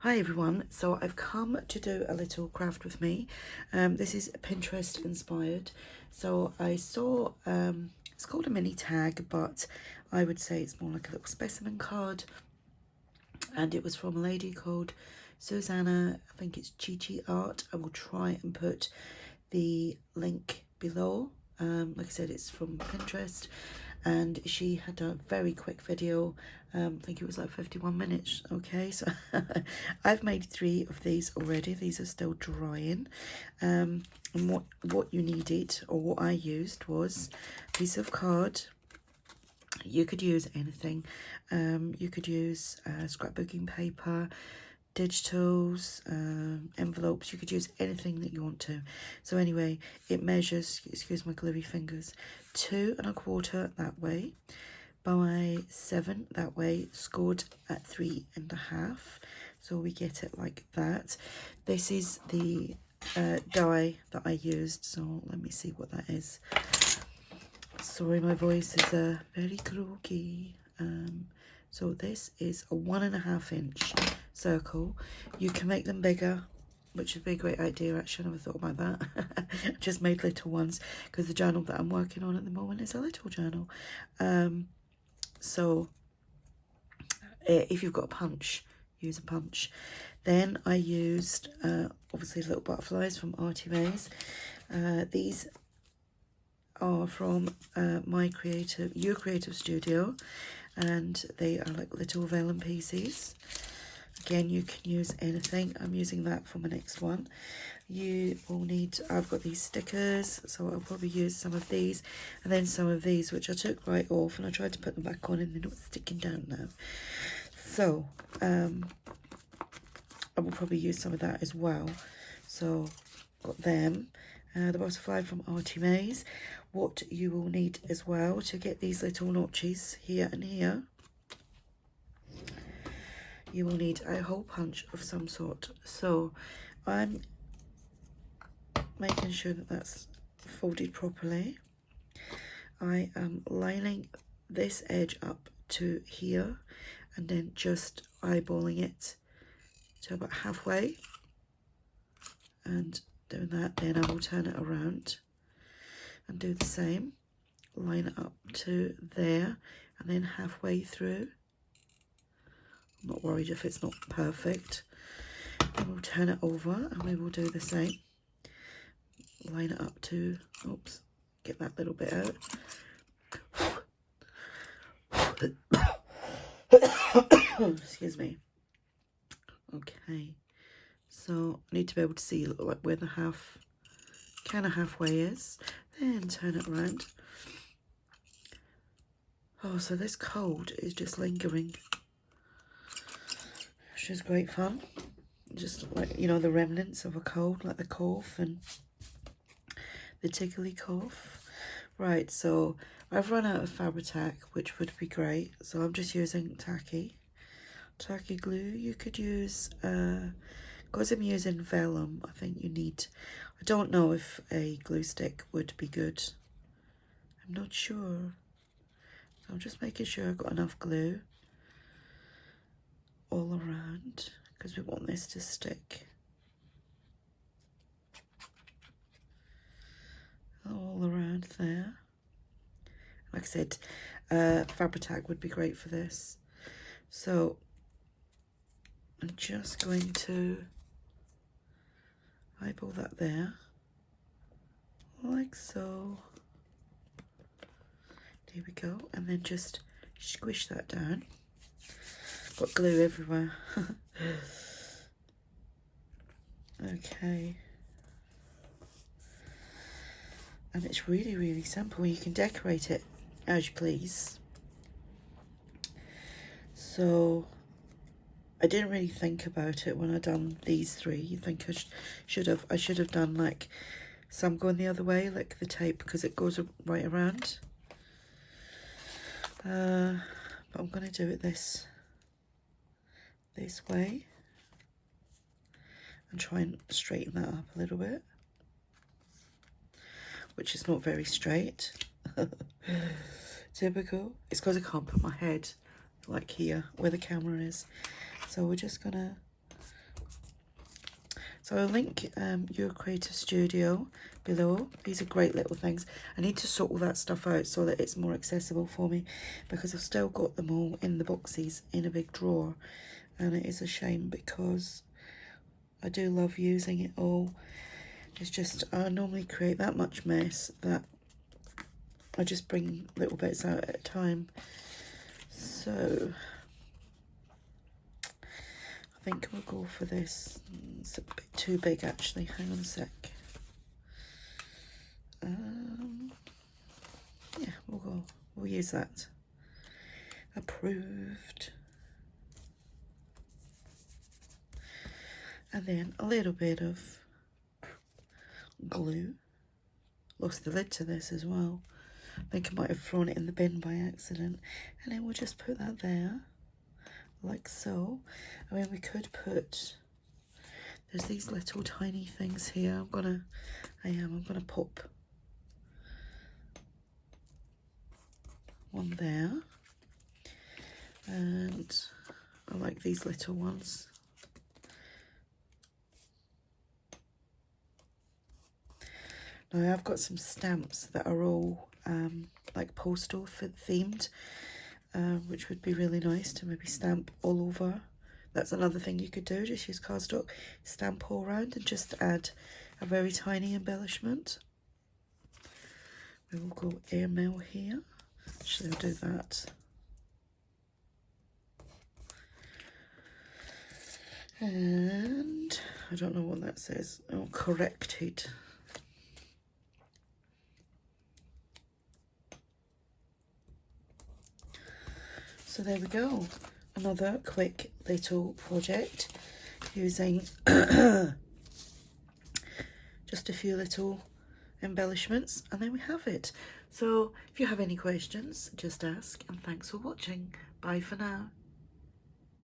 Hi everyone, so I've come to do a little craft with me. This is Pinterest inspired. So I saw, it's called a mini tag, but I would say it's more like a little specimen card. And it was from a lady called Susanna, I think it's Chi Art. I will try and put the link below. Like I said, it's from Pinterest. And she had a very quick video. I think it was like 51 minutes. Okay, so I've made 3 of these already. These are still drying. And what you needed, or what I used, was a piece of card. You could use anything. You could use scrapbooking paper, digitals, envelopes. You could use anything that you want to. So anyway, it measures, excuse my gluey fingers, 2 1/4 that way by 7 that way, scored at 3 1/2. So we get it like that. This is the die that I used, so let me see what that is. Sorry, my voice is very croaky. So this is a 1 1/2 inch circle. You can make them bigger, which would be a great idea. Actually, I never thought about that. Just made little ones because the journal that I'm working on at the moment is a little journal. So if you've got a punch, use a punch. Then I used obviously little butterflies from ARTYmaze. These are from Your Creative Studio, and they are like little vellum pieces. Again, you can use anything. I'm using that for my next one. You will need, I've got these stickers, so I'll probably use some of these, and then some of these, which I took right off, and I tried to put them back on, and they're not sticking down now. So, I will probably use some of that as well. So, got them. The butterfly from ARTYmaze. What you will need as well to get these little notches here and here, you will need a hole punch of some sort. So I'm making sure that that's folded properly. I am lining this edge up to here and then just eyeballing it to about halfway and doing that. Then I will turn it around and do the same, line it up to there and then halfway through. I'm not worried if it's not perfect. Then we'll turn it over and we will do the same, line it up to, oops, get that little bit out. Excuse me. Okay, so I need to be able to see like where the kind of halfway is. Then turn it around. Oh, so this cold is just lingering, which is great fun. Just like, you know, the remnants of a cold, like the cough and the tickly cough. Right, so I've run out of Fabri-Tac, which would be great. So I'm just using tacky glue. You could use, because I'm using vellum, I think you need, I don't know if a glue stick would be good. I'm not sure. So I'm just making sure I've got enough glue all around, because we want this to stick all around there. Like I said, Fabri-Tac would be great for this. So I'm just going to eyeball that there, like so. There we go, and then just squish that down. Got glue everywhere. Okay. And it's really, really simple. You can decorate it as you please. So I didn't really think about it when I done these 3. You think I should have done like some going the other way, like the tape, because it goes right around. But I'm going to do it this way and try and straighten that up a little bit, which is not very straight. Typical. It's because I can't put my head like here where the camera is. So we're just gonna So I'll link your creative studio below. These are great little things. I need to sort all that stuff out so that it's more accessible for me, because I've still got them all in the boxes in a big drawer, and it is a shame because I do love using it all. It's just I normally create that much mess that I just bring little bits out at a time. So I think we'll go for this. It's a bit too big actually, hang on a sec. Yeah, we'll use that. Approved. And then a little bit of glue. Lost the lid to this as well. I think I might have thrown it in the bin by accident. And then we'll just put that there, like so. I mean, we could put, there's these little tiny things here. I'm gonna pop one there. And I like these little ones. Now I've got some stamps that are all like postal themed, which would be really nice to maybe stamp all over. That's another thing you could do, just use cardstock, stamp all around and just add a very tiny embellishment. We will go airmail here. Actually, I'll do that. And I don't know what that says. Oh, corrected. So there we go. Another quick little project using just a few little embellishments, and then we have it. So if you have any questions, just ask, and thanks for watching. Bye for now.